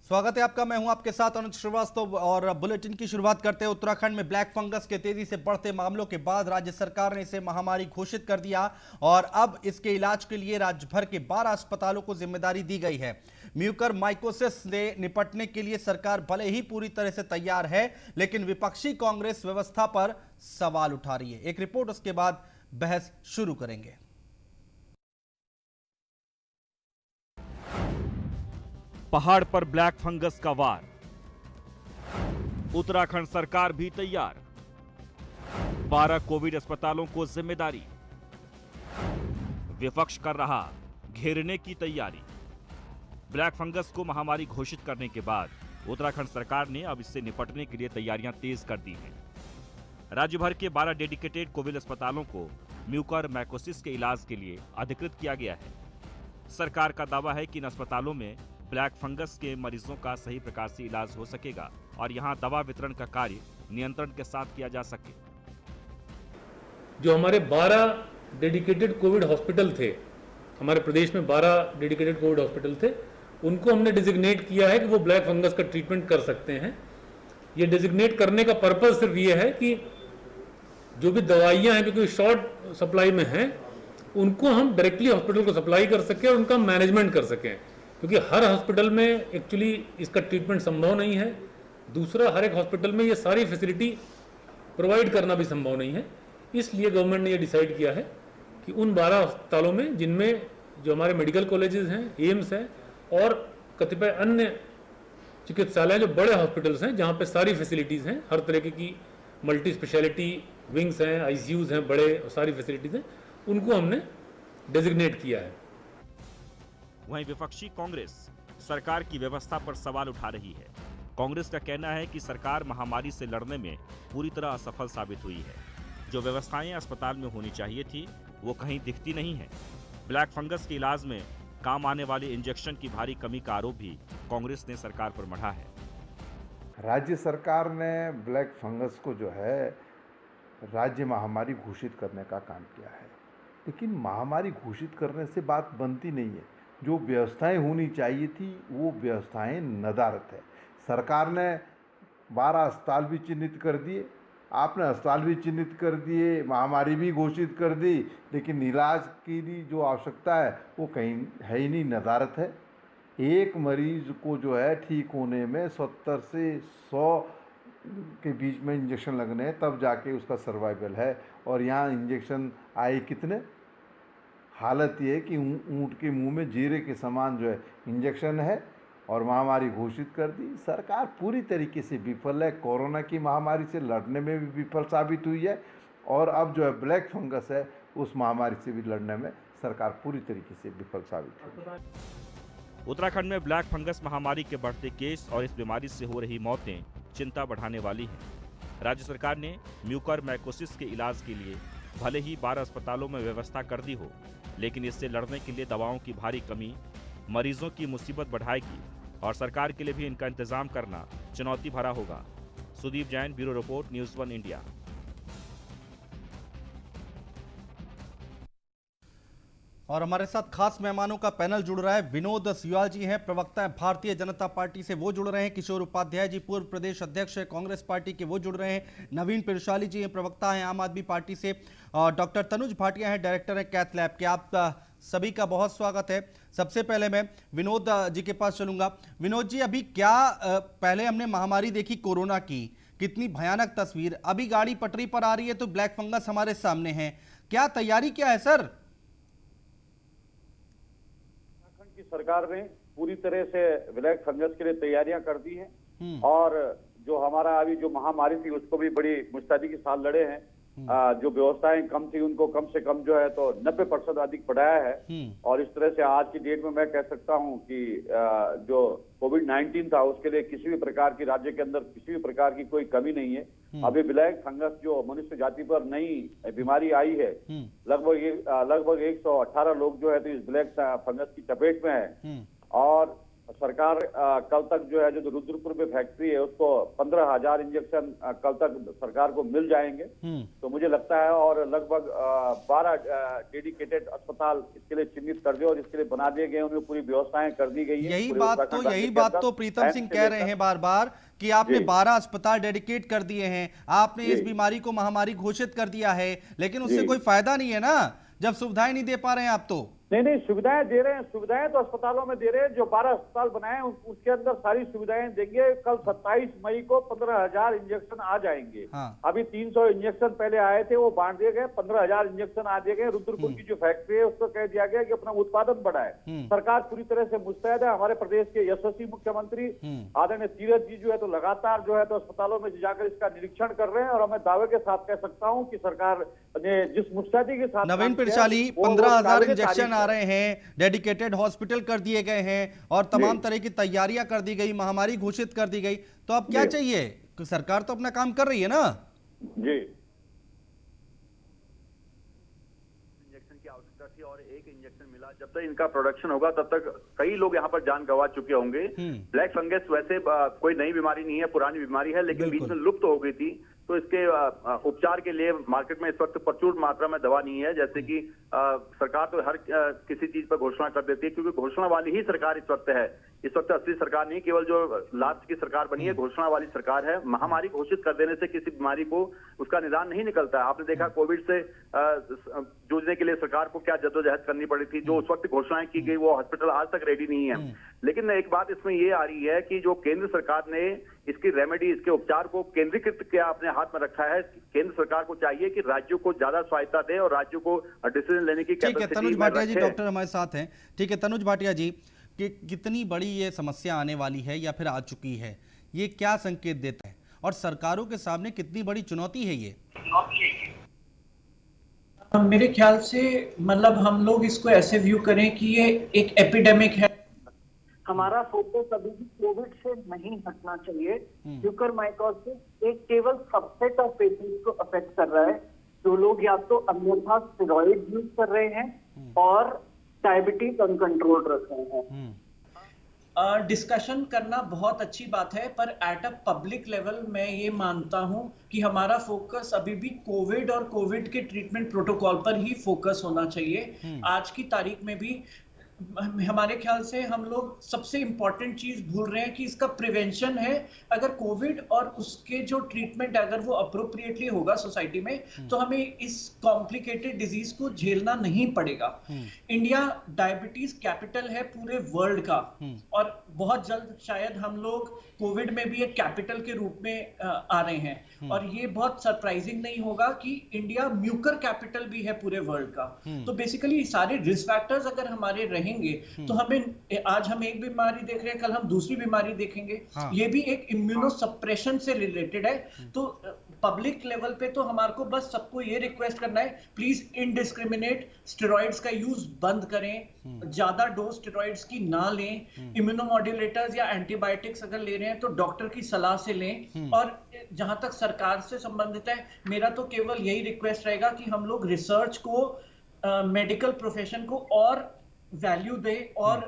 स्वागत है आपका। मैं हूं आपके साथ अनुज श्रीवास्तव और बुलेटिन की शुरुआत करते हैं। उत्तराखंड में ब्लैक फंगस के तेजी से बढ़ते मामलों के बाद राज्य सरकार ने इसे महामारी घोषित कर दिया और अब इसके इलाज के लिए राज्य भर के 12 अस्पतालों को जिम्मेदारी दी गई है। म्यूकर माइकोसिस से निपटने के लिए सरकार भले ही पूरी तरह से तैयार है, लेकिन विपक्षी कांग्रेस व्यवस्था पर सवाल उठा रही है। एक रिपोर्ट, उसके बाद बहस शुरू करेंगे। पहाड़ पर ब्लैक फंगस का वार, उत्तराखंड सरकार भी तैयार, 12 कोविड अस्पतालों को जिम्मेदारी, विपक्ष कर रहा घेरने की तैयारी। ब्लैक फंगस को महामारी घोषित करने के बाद उत्तराखंड सरकार ने अब इससे निपटने के लिए तैयारियां तेज कर दी हैं। राज्य भर के 12 डेडिकेटेड कोविड अस्पतालों को म्यूकर मैकोसिस के इलाज के लिए अधिकृत किया गया है। सरकार का दावा है कि इन अस्पतालों में ब्लैक फंगस के मरीजों का सही प्रकार से इलाज हो सकेगा और यहां दवा वितरण का कार्य नियंत्रण के साथ किया जा सके। जो हमारे 12 डेडिकेटेड कोविड हॉस्पिटल थे, हमारे प्रदेश में 12 डेडिकेटेड कोविड हॉस्पिटल थे, उनको हमने डिजिग्नेट किया है कि वो ब्लैक फंगस का ट्रीटमेंट कर सकते हैं। ये डिजिग्नेट करने का पर्पस सिर्फ ये है कि जो भी दवाइयाँ हैं क्योंकि शॉर्ट सप्लाई में हैं, उनको हम डायरेक्टली हॉस्पिटल को सप्लाई कर सकें और उनका मैनेजमेंट कर सकें, क्योंकि हर हॉस्पिटल में एक्चुअली इसका ट्रीटमेंट संभव नहीं है। दूसरा, हर एक हॉस्पिटल में ये सारी फैसिलिटी प्रोवाइड करना भी संभव नहीं है। इसलिए गवर्नमेंट ने ये डिसाइड किया है कि उन 12 अस्पतालों में, जिनमें जो हमारे मेडिकल कॉलेजेस हैं, एम्स हैं और कतिपय अन्य चिकित्सालय जो बड़े हॉस्पिटल्स हैं, जहाँ पे सारी फैसिलिटीज़ हैं, हर तरीके की मल्टी स्पेशलिटी विंग्स हैं, आईसीयूज़ हैं, बड़े सारी फैसिलिटीज़ हैं, उनको हमने डेजिग्नेट किया है। वहीं विपक्षी कांग्रेस सरकार की व्यवस्था पर सवाल उठा रही है। कांग्रेस का कहना है कि सरकार महामारी से लड़ने में पूरी तरह असफल साबित हुई है। जो व्यवस्थाएं अस्पताल में होनी चाहिए थी वो कहीं दिखती नहीं है। ब्लैक फंगस के इलाज में काम आने वाले इंजेक्शन की भारी कमी का आरोप भी कांग्रेस ने सरकार पर मढ़ा है। राज्य सरकार ने ब्लैक फंगस को जो है राज्य महामारी घोषित करने का काम किया है, लेकिन महामारी घोषित करने से बात बनती नहीं है। जो व्यवस्थाएं होनी चाहिए थी वो व्यवस्थाएं नदारत है। सरकार ने 12 अस्पताल भी चिन्हित कर दिए, आपने अस्पताल भी चिन्हित कर दिए, महामारी भी घोषित कर दी, लेकिन इलाज की जो आवश्यकता है वो कहीं है ही नहीं, नदारत है। एक मरीज को जो है ठीक होने में 70 से 100 के बीच में इंजेक्शन लगने हैं, तब जाके उसका सर्वाइवल है। और यहाँ इंजेक्शन आए कितने? हालत ये है कि ऊँट के मुंह में जीरे के समान जो है इंजेक्शन है और महामारी घोषित कर दी। सरकार पूरी तरीके से विफल है, कोरोना की महामारी से लड़ने में भी विफल साबित हुई है और अब जो है ब्लैक फंगस है उस महामारी से भी लड़ने में सरकार पूरी तरीके से विफल साबित हुई है। उत्तराखंड में ब्लैक फंगस महामारी के बढ़ते केस और इस बीमारी से हो रही मौतें चिंता बढ़ाने वाली हैं। राज्य सरकार ने म्यूकर मैकोसिस के इलाज के लिए भले ही 12 अस्पतालों में व्यवस्था कर दी हो, लेकिन इससे लड़ने के लिए दवाओं की भारी कमी मरीजों की मुसीबत बढ़ाएगी और सरकार के लिए भी इनका इंतजाम करना चुनौती भरा होगा। Sudeep Jain, bureau report, news 1 India. और हमारे साथ खास मेहमानों का पैनल जुड़ रहा है। विनोद सियाल जी हैं, प्रवक्ता हैं भारतीय जनता पार्टी से, वो जुड़ रहे हैं। किशोर उपाध्याय जी पूर्व प्रदेश अध्यक्ष है कांग्रेस पार्टी के, वो जुड़ रहे हैं। नवीन पिरशाली जी हैं, प्रवक्ता हैं आम आदमी पार्टी से। और डॉक्टर तनुज भाटिया हैं, डायरेक्टर हैं कैथ लैब के। आप सभी का बहुत स्वागत है। सबसे पहले मैं विनोद जी के पास चलूंगा। विनोद जी, अभी क्या पहले हमने महामारी देखी कोरोना की, कितनी भयानक तस्वीर, अभी गाड़ी पटरी पर आ रही है तो ब्लैक फंगस हमारे सामने है। क्या तैयारी क्या है सर? की सरकार ने पूरी तरह से ब्लैक फंगस के लिए तैयारियां कर दी हैं और जो हमारा अभी जो महामारी थी उसको भी बड़ी मुस्तैदी के साथ लड़े हैं। जो व्यवस्थाएं कम थी उनको कम से कम जो है तो 90% अधिक बढ़ाया है और इस तरह से आज की डेट में मैं कह सकता हूं कि जो कोविड-19 था उसके लिए किसी भी प्रकार की राज्य के अंदर किसी भी प्रकार की कोई कमी नहीं है। अभी ब्लैक फंगस जो मनुष्य जाति पर नई बीमारी आई है, लगभग 118 लोग जो है तो इस ब्लैक फंगस की चपेट में है और सरकार कल तक जो है जो रुद्रपुर में फैक्ट्री है उसको 15,000 इंजेक्शन कल तक सरकार को मिल जाएंगे। तो मुझे लगता है और लगभग 12 डेडिकेटेड अस्पताल इसके लिए चिन्हित कर दिए और इसके लिए बना दिए गए, उनमें पूरी व्यवस्थाएं कर दी गई है। यही बात तो प्रीतम सिंह कह रहे हैं बार बार कि आपने 12 अस्पताल डेडिकेट कर दिए हैं, आपने इस बीमारी को महामारी घोषित कर दिया है, लेकिन उससे कोई फायदा नहीं है ना जब सुविधाएं नहीं दे पा रहे हैं आप। तो नहीं सुविधाएं दे रहे हैं, सुविधाएं तो अस्पतालों में दे रहे हैं। जो 12 अस्पताल बनाए उसके अंदर सारी सुविधाएं देंगे। कल 27 मई को 15,000 इंजेक्शन आ जाएंगे। अभी 300 इंजेक्शन पहले आए थे, वो बांट दिए गए, 15,000 इंजेक्शन आ दिए गए। रुद्रपुर की जो फैक्ट्री है उसको कह दिया गया कि अपना उत्पादन बढ़ाए। सरकार पूरी तरह से मुस्तैद है। हमारे प्रदेश के यशस्वी मुख्यमंत्री आदरणीय तीरथ जी जो है तो लगातार जो है तो अस्पतालों में जाकर इसका निरीक्षण कर रहे हैं और मैं दावे के साथ कह सकता हूँ कि सरकार ने जिस मुस्तैदी के साथ नवीन पिरचाली 15,000 इंजेक्शन आ रहे हैं, डेडिकेटेड हॉस्पिटल कर दिए गए हैं और तमाम तरह की तैयारियां कर दी गई, महामारी घोषित कर दी गई, तो अब क्या चाहिए? सरकार तो अपना काम कर रही है ना। जी इंजेक्शन की आवश्यकता थी और एक इंजेक्शन मिला। जब तक इनका प्रोडक्शन होगा तब तक कई लोग यहाँ पर जान गंवा चुके होंगे। ब्लैक फंगस वैसे कोई नई बीमारी नहीं है, पुरानी बीमारी है, लेकिन बीच में लुप्त हो गई थी। तो इसके उपचार के लिए मार्केट में इस वक्त प्रचुर मात्रा में दवा नहीं है। जैसे कि सरकार तो हर किसी चीज पर घोषणा कर देती है, क्योंकि घोषणा वाली ही सरकार इस वक्त है। इस वक्त असली सरकार नहीं, केवल जो लास्ट की सरकार बनी है घोषणा वाली सरकार है। महामारी घोषित कर देने से किसी बीमारी को उसका निदान नहीं निकलता है। आपने देखा कोविड से जूझने के लिए सरकार को क्या जद्दोजहद करनी पड़ी थी। जो उस वक्त घोषणाएं की गई वो हॉस्पिटल आज तक रेडी नहीं है। लेकिन एक बात इसमें ये आ रही है कि जो केंद्र सरकार ने इसकी रेमेडी, इसके उपचार को केंद्रीकृत किया, अपने हाथ में रखा है। केंद्र सरकार को चाहिए कि राज्यों को ज्यादा स्वायत्ता दे और राज्यों को डिसीजन लेने की ठीक है। तनुज भाटिया जी डॉक्टर हमारे साथ हैं। ठीक है तनुज भाटिया जी, कि कितनी बड़ी ये समस्या आने वाली है या फिर आ चुकी है, ये क्या संकेत देता है और सरकारों के सामने कितनी बड़ी चुनौती है ये? मेरे ख्याल से मतलब हम लोग इसको ऐसे व्यू करें कि ये एक एपिडेमिक है। हमारा फोकस अभी भी कोविड से नहीं हटना चाहिए। म्यूकरमाइकोसिस एक केवल सबसेट ऑफ पेशेंट्स को अफेक्ट कर रहा है। जो लोग या तो अन्यथा स्टेरॉइड यूज कर रहे हैं और डायबिटीज अनकंट्रोल रख रहे हैं। डिस्कशन करना बहुत अच्छी बात है, पर एट अ पब्लिक लेवल मैं ये मानता हूं कि हमारा फोकस अभी भी कोविड और कोविड के ट्रीटमेंट प्रोटोकॉल पर ही फोकस होना चाहिए। आज की तारीख में भी हमारे ख्याल से हम लोग सबसे इंपॉर्टेंट चीज भूल रहे हैं कि इसका प्रिवेंशन है। अगर कोविड और उसके जो ट्रीटमेंट अगर वो अप्रोप्रिएटली होगा सोसाइटी में, तो हमें इस कॉम्प्लिकेटेड डिजीज को झेलना नहीं पड़ेगा। इंडिया डायबिटीज कैपिटल है पूरे वर्ल्ड का और बहुत जल्द शायद हम लोग कोविड में भी एक कैपिटल के रूप में आ रहे हैं। और ये बहुत सरप्राइजिंग नहीं होगा कि इंडिया म्यूकर कैपिटल भी है पूरे वर्ल्ड का। तो बेसिकली सारे रिस्क फैक्टर्स अगर हमारे रहेंगे तो हमें आज हम एक बीमारी देख रहे हैं, कल हम दूसरी बीमारी देखेंगे। ये भी एक इम्यूनो सप्रेशन से रिलेटेड है। तो पब्लिक लेवल पे तो हमारे को बस सबको ये रिक्वेस्ट करना है, प्लीज इनडिस्क्रिमिनेट स्टेरॉइड्स का यूज बंद करें, ज्यादा डोज स्टेरॉइड्स की ना लें। इम्यूनोमॉड्यूलेटर्स या एंटीबायोटिक्स अगर ले रहे हैं तो डॉक्टर की सलाह से लें। और जहां तक सरकार से संबंधित है, मेरा तो केवल यही रिक्वेस्ट रहेगा कि हम लोग रिसर्च को, मेडिकल प्रोफेशन को और वैल्यू दे और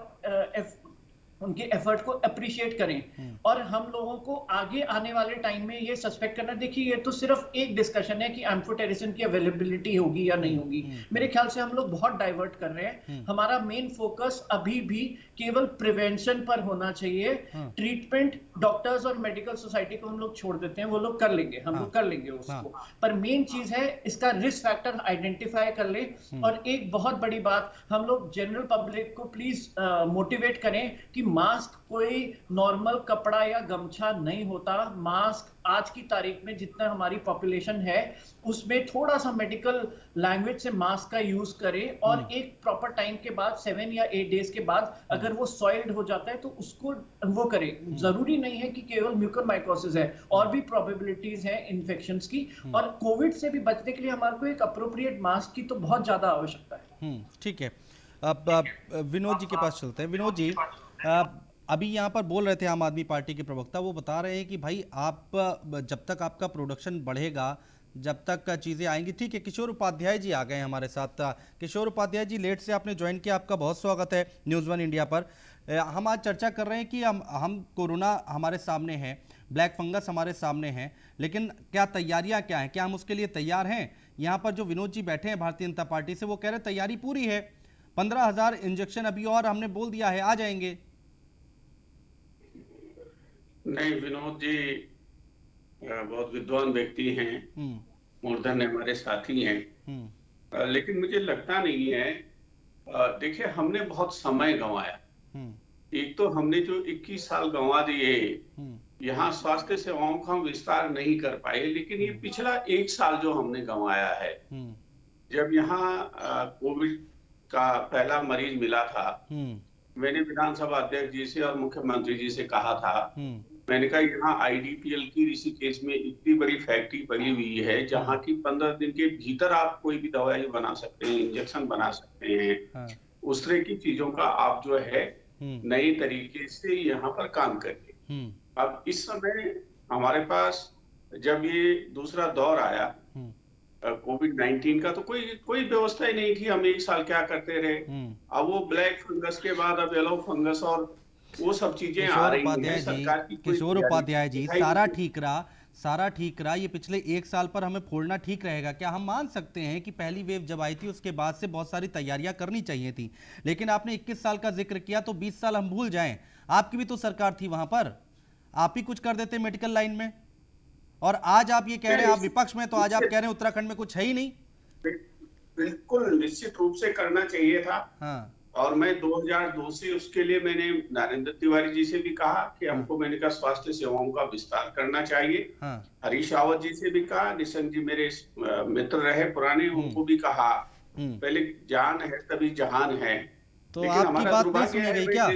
उनके एफर्ट को अप्रिशिएट करें। और हम लोगों को आगे आने वाले टाइम में ये सस्पेक्ट करना, देखिए ये तो सिर्फ एक डिस्कशन है कि एम्फोटेरिसिन की अवेलेबिलिटी होगी या नहीं होगी। मेरे ख्याल से हम लोग बहुत डाइवर्ट कर रहे हैं। हमारा मेन फोकस अभी भी केवल प्रिवेंशन पर होना चाहिए। ट्रीटमेंट डॉक्टर्स और मेडिकल सोसाइटी को हम लोग छोड़ देते हैं, वो लोग कर लेंगे, हम लोग कर लेंगे उसको। पर मेन चीज है इसका रिस्क फैक्टर आइडेंटिफाई कर ले। और एक बहुत बड़ी बात, हम लोग जनरल पब्लिक को प्लीज मोटिवेट करें कि मास्क कोई नॉर्मल कपड़ा या गमछा नहीं होता। मास्क आज की तारीख में जितना हमारी पॉपुलेशन है उसमें थोड़ा सा मेडिकल लैंग्वेज से मास्क का यूज करें और एक प्रॉपर टाइम के बाद 7 या 8 डेज के बाद अगर वो सॉइल्ड हो जाता है तो उसको वो करें। जरूरी नहीं है कि केवल म्यूकरमाइकोसिस है, और भी प्रोबेबिलिटीज हैं इन्फेक्शंस की। और कोविड से भी बचने के लिए हमारे को एक अप्रोप्रिएट मास्क की तो बहुत ज्यादा आवश्यकता है। ठीक है, अब विनोद जी के पास चलते हैं। विनोद जी, अभी यहाँ पर बोल रहे थे आम आदमी पार्टी के प्रवक्ता, वो बता रहे हैं कि भाई आप जब तक आपका प्रोडक्शन बढ़ेगा, जब तक चीज़ें आएंगी। ठीक है, किशोर उपाध्याय जी आ गए हमारे साथ। किशोर उपाध्याय जी, लेट से आपने ज्वाइन किया, आपका बहुत स्वागत है न्यूज़ 1 इंडिया पर। हम आज चर्चा कर रहे हैं कि हम कोरोना हमारे सामने है, ब्लैक फंगस हमारे सामने है, लेकिन क्या तैयारियां क्या हैं, क्या हम उसके लिए तैयार हैं? यहाँ पर जो विनोद जी बैठे हैं भारतीय जनता पार्टी से, वो कह रहे तैयारी पूरी है, 15,000 इंजेक्शन अभी और हमने बोल दिया है आ जाएंगे। नहीं, विनोद जी बहुत विद्वान व्यक्ति हैं, मूर्धन्य हमारे साथी हैं, लेकिन मुझे लगता नहीं है। देखिए, हमने बहुत समय गंवाया। एक तो हमने जो 21 साल गंवा दिए, यहाँ स्वास्थ्य सेवाओं का हम विस्तार नहीं कर पाए, लेकिन ये पिछला 1 साल जो हमने गंवाया है, जब यहाँ कोविड का पहला मरीज मिला था, मैंने विधानसभा अध्यक्ष जी से और मुख्यमंत्री जी से कहा था, मैंने कहा यहाँ IDPL की ऋषिकेश में इतनी बड़ी फैक्ट्री बनी हुई है जहाँ की 15 दिन के भीतर आप कोई भी दवाई बना सकते हैं, इंजेक्शन बना सकते हैं, उस तरह की चीजों का आप जो है नए तरीके से यहाँ पर काम करिए। अब इस समय हमारे पास जब ये दूसरा दौर आया कोविड-19 का, तो कोई व्यवस्था ही नहीं थी। हम 1 साल क्या करते रहे। अब वो ब्लैक फंगस के बाद अब येलो फंगस और वो सब चीजें आ रही हैं। सरकार की किशोर उपाध्याय जी, सारा ठीक रहा, ये पिछले 1 साल पर हमें फोड़ना ठीक रहेगा क्या? हम मान सकते हैं कि पहली वेव जब आई थी उसके बाद से बहुत सारी तैयारियां करनी चाहिए थी, लेकिन आपने 21 साल का जिक्र किया तो 20 साल हम भूल जाएं। आपकी भी तो सरकार थी वहां पर, आप ही कुछ कर देते मेडिकल लाइन में, और आज आप ये कह रहे हैं आप विपक्ष में, तो आज आप कह रहे हैं उत्तराखंड में कुछ है ही नहीं। बिल्कुल निश्चित रूप से करना चाहिए था। हाँ। और मैं 2002 से उसके लिए मैंने नरेंद्र तिवारी जी से भी कहा कि हमको, मैंने कहा स्वास्थ्य सेवाओं का विस्तार करना चाहिए। हाँ। हरीश रावत जी से भी कहा, निशंक जी मेरे मित्र रहे पुराने, उनको भी कहा, पहले जान है तभी जहान है। तो आपकी बात नहीं सुनी गई क्या?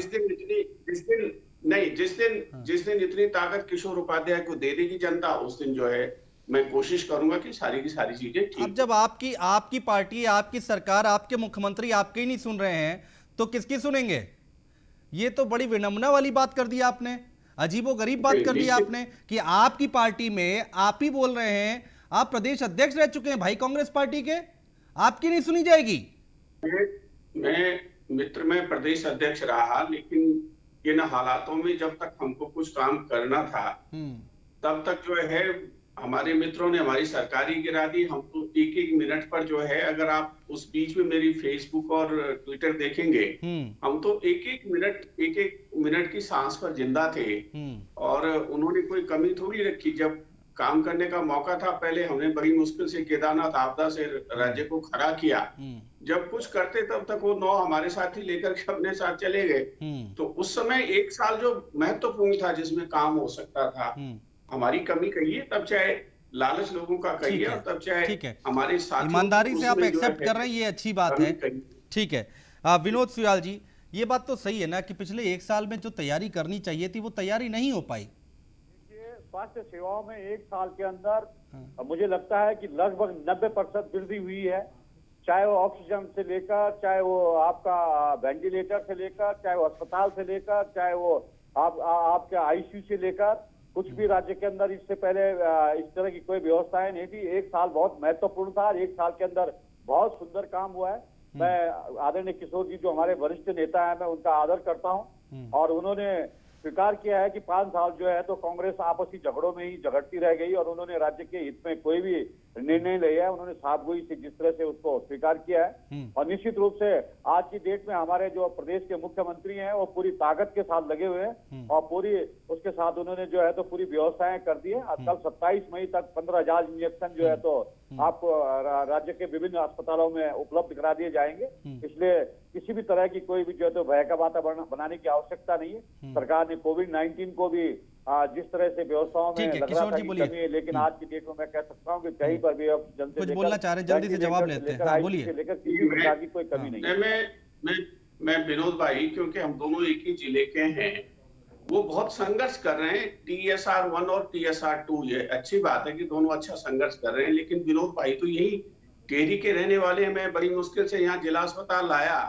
जिस दिन इतनी ताकत किशोर उपाध्याय को दे देगी जनता, उस दिन जो है मैं कोशिश करूंगा कि सारी की सारी चीजें ठीक। अब जब आपकी पार्टी, आपकी सरकार, आपके मुख्यमंत्री आपके ही नहीं सुन रहे हैं तो किसकी सुनेंगे? ये तो बड़ी विडंबना वाली बात कर दी आपने, अजीबोगरीब बात कर दी आपने कि आपकी पार्टी में आप ही बोल रहे हैं, आप प्रदेश अध्यक्ष रह चुके हैं भाई कांग्रेस पार्टी के, आपकी नहीं सुनी जाएगी। मैं मित्र में प्रदेश अध्यक्ष रहा, लेकिन इन हालातों में जब तक हमको कुछ काम करना था तब तक जो है हमारे मित्रों ने हमारी सरकारी गिरा दी। हम तो 1-1 मिनट पर जो है, अगर आप उस बीच में मेरी फेसबुक और ट्विटर देखेंगे, हम तो 1-1 मिनट की सांस पर जिंदा थे, और उन्होंने कोई कमी थोड़ी रखी। जब काम करने का मौका था, पहले हमने बड़ी मुश्किल से केदारनाथ आपदा से राज्य को खड़ा किया। जब कुछ करते तब तक वो 9 हमारे साथी लेकर के अपने साथ चले गए। तो उस समय 1 साल जो महत्वपूर्ण था, जिसमें काम हो सकता था, हमारी कमी कहिए, तब चाहे लालच लोगों का कहिए, और तब चाहे हमारे साथ ईमानदारी से आप एक्सेप्ट कर रहे हैं, ये अच्छी बात है। ठीक है, विनोद सुयाल जी, ये बात तो सही है ना कि पिछले 1 साल में जो तैयारी करनी चाहिए थी वो तैयारी नहीं हो पाई। स्वास्थ्य सेवाओं में 1 साल के अंदर मुझे लगता है कि लगभग 90% वृद्धि हुई है, चाहे वो ऑक्सीजन से लेकर, चाहे वो आपका वेंटिलेटर से लेकर, चाहे वो अस्पताल से लेकर, चाहे वो आपके ICU से लेकर, कुछ भी राज्य के अंदर इससे पहले इस तरह की कोई व्यवस्थाएं नहीं थी। 1 साल बहुत महत्वपूर्ण था, 1 साल के अंदर बहुत सुंदर काम हुआ है। मैं आदरणीय किशोर जी जो हमारे वरिष्ठ नेता है, मैं उनका आदर करता हूं, और उन्होंने स्वीकार किया है कि 5 साल जो है तो कांग्रेस आपसी झगड़ों में ही झगड़ती रह गई, और उन्होंने राज्य के हित में कोई भी निर्णय लिया है, उन्होंने साफगोई से जिस तरह से उसको स्वीकार किया है। और निश्चित रूप से आज की डेट में हमारे जो प्रदेश के मुख्यमंत्री हैं वो पूरी ताकत के साथ लगे हुए हैं, और पूरी उसके साथ उन्होंने जो है तो पूरी व्यवस्थाएं कर दी है। कल 27 मई तक 15,000 इंजेक्शन जो है तो आपको राज्य के विभिन्न अस्पतालों में उपलब्ध करा दिए जाएंगे। इसलिए किसी भी तरह की कोई भी जो है तो भय का वातावरण बनाने की आवश्यकता नहीं है। सरकार ने कोविड-19 को भी जिस तरह से व्यवस्थाओं में लग रहा था कि कमी है, लेकिन आज की डेट में मैं कह सकता हूं कि कहीं पर भी अब जन से कुछ बोलना चाह रहे हैं, जल्दी से जवाब लेते हैं। बोलिए। लेकर किसी प्रकार की कोई कमी नहीं है। मैं विनोद भाई, क्योंकि हम दोनों एक ही जिले के हैं, वो बहुत संघर्ष कर रहे हैं। TSR-1 और TSR-2, ये अच्छी बात है कि दोनों अच्छा संघर्ष कर रहे हैं, लेकिन विनोद भाई तो यही टेहरी के रहने वाले हैं। मैं बड़ी मुश्किल से यहाँ जिला अस्पताल लाया,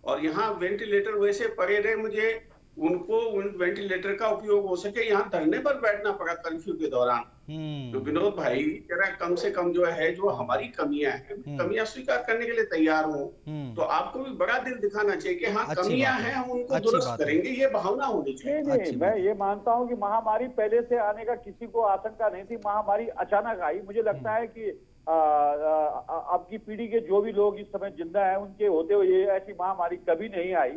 और यहाँ वेंटिलेटर वैसे पड़े रहे, मुझे उनको उन वेंटिलेटर का उपयोग हो सके, यहाँ धरने पर बैठना पड़ा कर्फ्यू के दौरान। तो विनोद भाई जरा कम से कम जो है, जो हमारी कमियां हैं, कमियां स्वीकार करने के लिए तैयार हो, तो आपको भी बड़ा दिल दिखाना चाहिए कि हाँ कमियां हैं, हम उनको दुरुस्त करेंगे, ये भावना होनी चाहिए। नहीं, मैं ये मानता हूँ कि महामारी पहले से आने का किसी को आशंका नहीं थी, महामारी अचानक आई। मुझे लगता है कि अब की पीढ़ी के जो भी लोग इस समय जिंदा हैं, उनके होते हुए ये ऐसी महामारी कभी नहीं आई।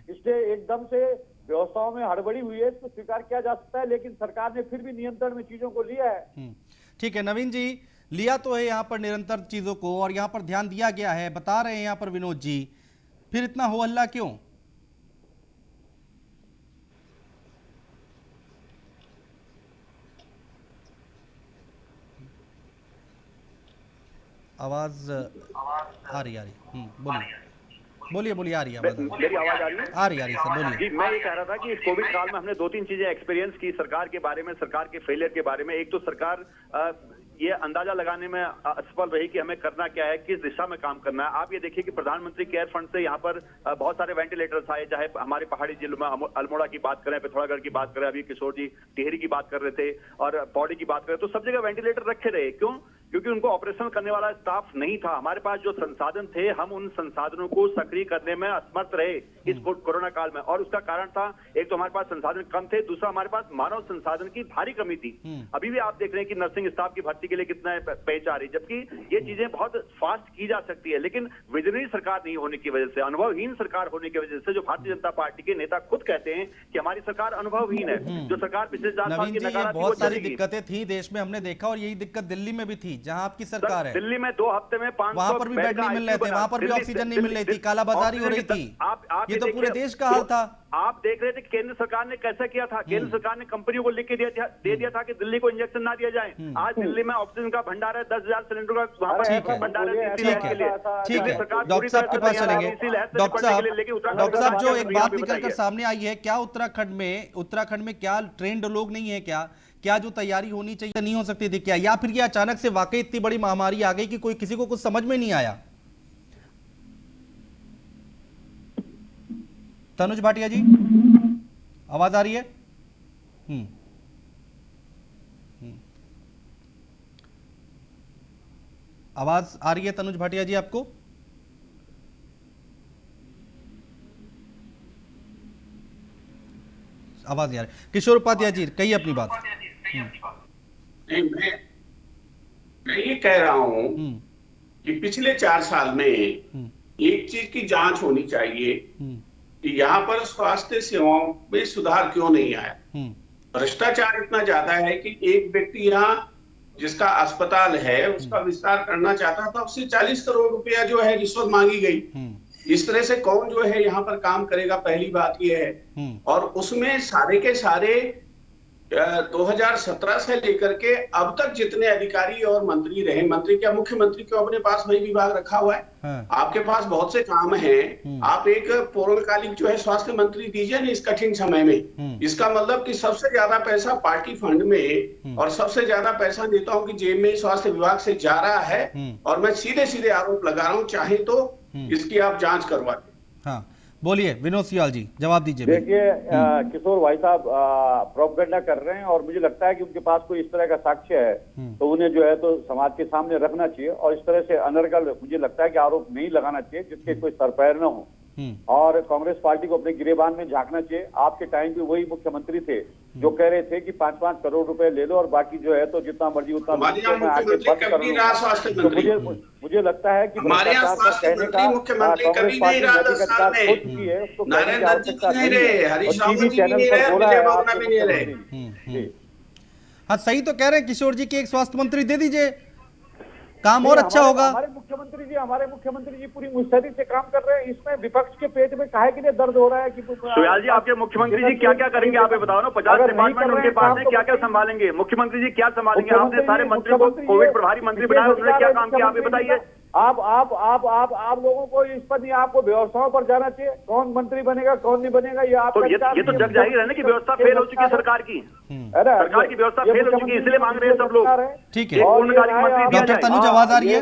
इसलिए एकदम से व्यवस्थाओं में हड़बड़ी हुई है, इसको स्वीकार किया जा सकता है, लेकिन सरकार ने फिर भी नियंत्रण में चीजों को लिया है। ठीक है नवीन जी, लिया तो है यहाँ पर निरंतर चीजों को, और यहाँ पर ध्यान दिया गया है, बता रहे हैं यहाँ पर विनोद जी, फिर इतना हो हल्ला क्यों? आवाज आ रही बोलिए आ रही है आवाज। मेरी आवाज आ रही है? सर बोलिए। जी, मैं ये कह रहा था कि इस कोविड काल में हमने 2-3 चीजें एक्सपीरियंस की सरकार के बारे में, सरकार के फेलियर के बारे में। एक तो सरकार ये अंदाजा लगाने में असफल रही कि हमें करना क्या है, किस दिशा में काम करना है। आप ये देखिए कि प्रधानमंत्री केयर फंड से यहाँ पर बहुत सारे वेंटिलेटर्स आए, चाहे हमारे पहाड़ी जिलों में अल्मोड़ा की बात करें, पिथौरागढ़ की बात करें, अभी किशोर जी टिहरी की बात कर रहे थे, और पौड़ी की बात करें, तो सब जगह वेंटिलेटर रखे रहे। क्यों? क्योंकि उनको ऑपरेशन करने वाला स्टाफ नहीं था। हमारे पास जो संसाधन थे, हम उन संसाधनों को सक्रिय करने में असमर्थ रहे इस कोरोना काल में, और उसका कारण था, एक तो हमारे पास संसाधन कम थे, दूसरा हमारे पास मानव संसाधन की भारी कमी थी। अभी भी आप देख रहे हैं कि नर्सिंग स्टाफ की भर्ती के लिए कितना पेच आ रही, जबकि ये चीजें बहुत फास्ट की जा सकती है, लेकिन विजनरी सरकार नहीं होने की वजह से, अनुभवहीन सरकार होने की वजह से, जो भारतीय जनता पार्टी के नेता खुद कहते हैं कि हमारी सरकार अनुभवहीन है, जो सरकार पिछले 4 साल की नकारात्मक बहुत सारी दिक्कतें थी देश में, हमने देखा, और यही दिक्कत दिल्ली में भी थी जहां आपकी सरकार है। दिल्ली में 2 हफ्ते में 500 वहां पर भी बेड नहीं मिल रहे थे, वहां पर भी ऑक्सीजन नहीं मिल रही थी, कालाबाजारी हो रही थी। ये तो पूरे देश का हाल था। आप देख रहे थे केंद्र सरकार ने कैसा किया था। केंद्र सरकार ने कंपनियों को लिख के दे दिया था कि दिल्ली को इंजेक्शन ना दिया जाए। आज दिल्ली में ऑक्सीजन का भंडार है, 10,000 सिलेंडर का वहां पर भंडार है। ठीक है, डॉक्टर साहब के पास चलेंगे। डॉक्टर साहब, जो एक बात निकल कर सामने आई है, क्या उत्तराखंड में क्या ट्रेंड लोग नहीं है? क्या जो तैयारी होनी चाहिए नहीं हो सकती थी क्या, या फिर ये अचानक से वाकई इतनी बड़ी महामारी आ गई कि कोई किसी को कुछ समझ में नहीं आया? तनुज भाटिया जी, आवाज आ रही है? आवाज आ रही है तनुज भाटिया जी आपको? आवाज आ रही है। किशोर उपाध्याय जी, कहिए अपनी बात। नहीं, मैं ये कह रहा हूं कि पिछले 4 साल में एक चीज की जांच होनी चाहिए कि यहाँ पर स्वास्थ्य सेवाओं में सुधार क्यों नहीं आया। भ्रष्टाचार इतना ज्यादा है कि एक व्यक्ति यहाँ जिसका अस्पताल है उसका विस्तार करना चाहता था, उससे 40 करोड़ रुपया जो है रिश्वत मांगी गई। इस तरह से कौन जो है यहाँ पर काम करेगा, पहली बात यह है। और उसमें सारे के सारे 2017 से लेकर के अब तक जितने अधिकारी और मंत्री रहे, मंत्री क्या मुख्यमंत्री क्यों अपने पास वही विभाग रखा हुआ है? आपके पास बहुत से काम हैं, आप एक पूर्णकालिक जो है स्वास्थ्य मंत्री दीजिए ना इस कठिन समय में। इसका मतलब कि सबसे ज्यादा पैसा पार्टी फंड में और सबसे ज्यादा पैसा नेताओं की जेब में स्वास्थ्य विभाग से जा रहा है। और मैं सीधे सीधे आरोप लगा रहा हूँ, चाहे तो इसकी आप जांच करवा दें। हाँ बोलिए विनोद सियाल जी, जवाब दीजिए। देखिए किशोर भाई साहब प्रोपेगेंडा कर रहे हैं, और मुझे लगता है कि उनके पास कोई इस तरह का साक्ष्य है तो उन्हें जो है तो समाज के सामने रखना चाहिए, और इस तरह से अनर्गल मुझे लगता है कि आरोप नहीं लगाना चाहिए जिसके कोई सरपैर न हो। और कांग्रेस पार्टी को अपने गिरेबान में झांकना चाहिए। आपके टाइम पे वही मुख्यमंत्री थे जो कह रहे थे कि 5-5 करोड़ रुपए ले लो और बाकी जो है तो जितना मर्जी उतना मुझे लगता है कि मुख्यमंत्री कभी नहीं रहा 10 साल में। नरेंद्र जी नहीं रहे, हरीश रावत जी नहीं रहे, विजय भावना भी नहीं रहे। हाँ सही तो कह रहे हैं किशोर जी की एक स्वास्थ्य मंत्री दे दीजिए, काम और अच्छा होगा। हमारे मुख्यमंत्री जी पूरी मुस्तैदी से काम कर रहे हैं। इसमें विपक्ष के पेट में काहे के लिए दर्द हो रहा है कि सुयाल जी आपके मुख्यमंत्री जी क्या क्या करेंगे आप बताओ ना। 50 डिपार्टमेंट उनके पास है, क्या क्या संभालेंगे मुख्यमंत्री जी, क्या संभालेंगे? आपने सारे मंत्री को कोविड प्रभारी मंत्री बनाया, उन्होंने क्या काम किया आप बताइए। आप लोगों को इस पर नहीं, आपको व्यवस्थाओं पर जाना चाहिए। कौन मंत्री बनेगा कौन नहीं बनेगा ये आप तो ये तो जग जाहिर है ना कि व्यवस्था फेल हो चुकी है सरकार की, सरकार की व्यवस्था फेल हो चुकी है, इसलिए मांग रहे हैं सब लोग। ठीक है, डॉक्टर तनुज आवाज आ रही है।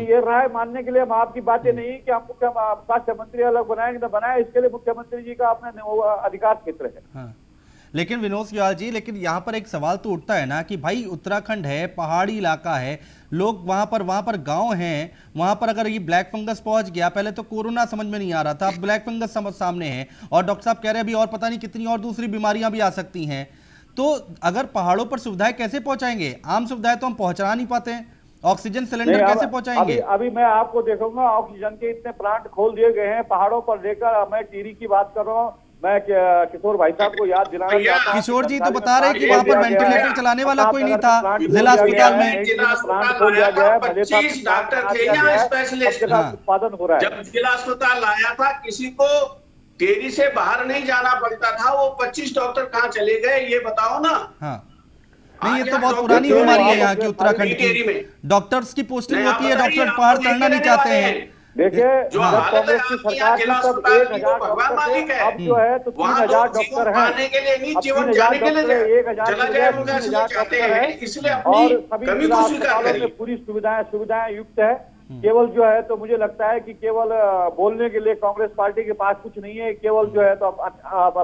ये राय मानने के लिए हम आपकी बातें नहीं कि हम स्वास्थ्य मंत्री अलग बनाएंगे न बनाए, इसके लिए मुख्यमंत्री जी का अपना अधिकार क्षेत्र है। लेकिन विनोद सियाल जी, लेकिन यहाँ पर एक सवाल तो उठता है ना कि भाई उत्तराखंड है, पहाड़ी इलाका है, लोग वहां पर गांव हैं, वहां पर अगर ये ब्लैक फंगस पहुंच गया, पहले तो कोरोना समझ में नहीं आ रहा था, अब ब्लैक फंगस सामने है और डॉक्टर साहब कह रहे हैं अभी और पता नहीं कितनी और दूसरी बीमारियां भी आ सकती हैं। तो अगर पहाड़ों पर सुविधाएं कैसे पहुंचाएंगे? आम सुविधाएं तो हम पहुंचा नहीं पाते हैं, ऑक्सीजन सिलेंडर कैसे पहुंचाएंगे? अभी मैं आपको देखूंगा, ऑक्सीजन के इतने प्लांट खोल दिए गए हैं पहाड़ों पर लेकर। मैं टिहरी की बात कर रहा हूँ, मैं किशोर भाई साहब को याद दिलाना चाहता हूँ। किशोर जी तो बता रहे हैं कि वहाँ पर वेंटिलेटर चलाने वाला कोई नहीं था जिला अस्पताल में। प्लांट खोल दिया गया है, 25 डॉक्टर थे यहाँ स्पेशलिस्ट, उत्पादन हो रहा है। जब जिला अस्पताल आया था किसी को टेरी से बाहर नहीं जाना पड़ता था, वो 25 डॉक्टर कहाँ चले गए ये बताओ ना। हाँ नहीं, ये तो बहुत पुरानी बीमारी है यहाँ की उत्तराखंड की। डॉक्टर्स की पोस्टिंग होती है, डॉक्टर पहाड़ चढ़ना नहीं चाहते हैं। देखिए जब कांग्रेस की सरकार थी तब 1000 डॉक्टर थे, अब जो है तो 3000 डॉक्टर हैं। 3000 डॉक्टर 1000 डॉक्टर है और सभी जिला अस्पतालों में पूरी सुविधाएं युक्त है। केवल जो है तो मुझे लगता है कि केवल बोलने के लिए कांग्रेस पार्टी के पास कुछ नहीं है, केवल जो है तो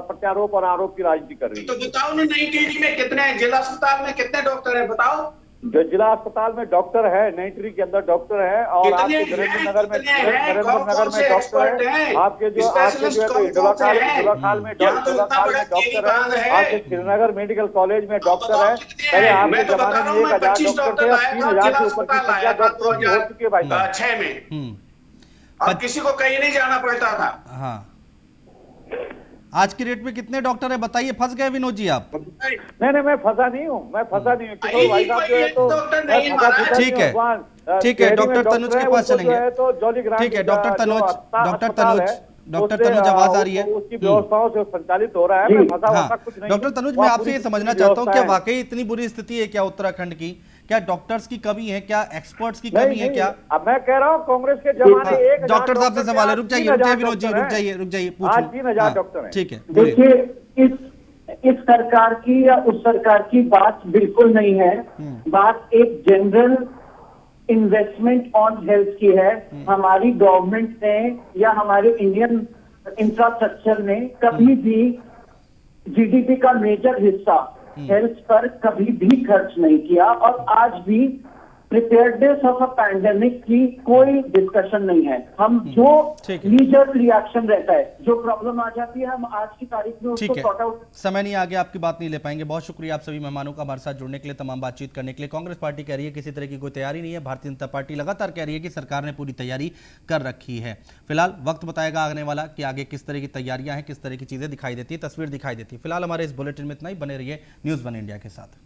प्रत्यारोप और आरोप की राजनीति कर रही है। तो बताओ ना, नई टिहरी में कितने, जिला अस्पताल में कितने डॉक्टर है बताओ? जो जिला अस्पताल में डॉक्टर है, नई टिहरी के अंदर डॉक्टर है और आपके नरेंद्र नगर में डॉक्टर है, आपके जो है इंडोला खाल में डॉक्टर है, आपके श्रीनगर मेडिकल कॉलेज में डॉक्टर है। पहले आपके जमाने में 1000 डॉक्टर थे, 3000 से ऊपर की संख्या डॉक्टरों की हो चुकी है भाई साहब। 6 में अब किसी को कहीं नहीं जाना पड़ता था। हाँ, आज की डेट में कितने डॉक्टर है बताइए? फंस गए विनोद जी आप? नहीं मैं फंसा नहीं हूँ, किशोर भाई साहब जो है तो ठीक है, डॉक्टर तनुज के पास चलेंगे। ठीक है, डॉक्टर तनुज आवाज आ रही है, उसकी व्यवस्थाओं से संचालित हो रहा है। डॉक्टर तनुज, मैं आपसे ये समझना चाहता हूँ क्या वाकई इतनी बुरी स्थिति है क्या उत्तराखंड की? क्या डॉक्टर्स की कमी है? क्या एक्सपर्ट्स की कमी है क्या? अब मैं कह रहा हूँ कांग्रेस के जमाने डॉक्टर साहब से सवाल है, रुक जाइए विनोद जी, रुक जाइए आज 3000 डॉक्टर हैं। ठीक है, देखिए इस सरकार की या उस सरकार की बात बिल्कुल नहीं है, बात एक जनरल इन्वेस्टमेंट ऑन हेल्थ की है। हमारी गवर्नमेंट ने या हमारे इंडियन इंफ्रास्ट्रक्चर ने कभी भी जीडीपी का मेजर हिस्सा हेल्थ पर कभी भी खर्च नहीं किया और आज भी प्रिपेयर्डनेस ऑफ अ पैंडेमिक की कोई डिस्कशन नहीं है। हम जो लीजर रिएक्शन रहता है, जो प्रॉब्लम आ जाती है, हम आज की तारीख में उसको सॉर्ट आउट। समय नहीं, आगे आपकी बात नहीं ले पाएंगे। बहुत शुक्रिया आप सभी मेहमानों का हमारे साथ जुड़ने के लिए, तमाम बातचीत करने के लिए। कांग्रेस पार्टी कह रही है किसी तरह की कोई तैयारी नहीं है, भारतीय जनता पार्टी लगातार कह रही है कि सरकार ने पूरी तैयारी कर रखी है। फिलहाल वक्त बताएगा आने वाला कि आगे किस तरह की तैयारियां हैं, किस तरह की चीजें दिखाई देती है, तस्वीर दिखाई देती है। फिलहाल हमारे इस बुलेटिन में इतना ही। बने रहिए न्यूज़ 1 इंडिया के साथ।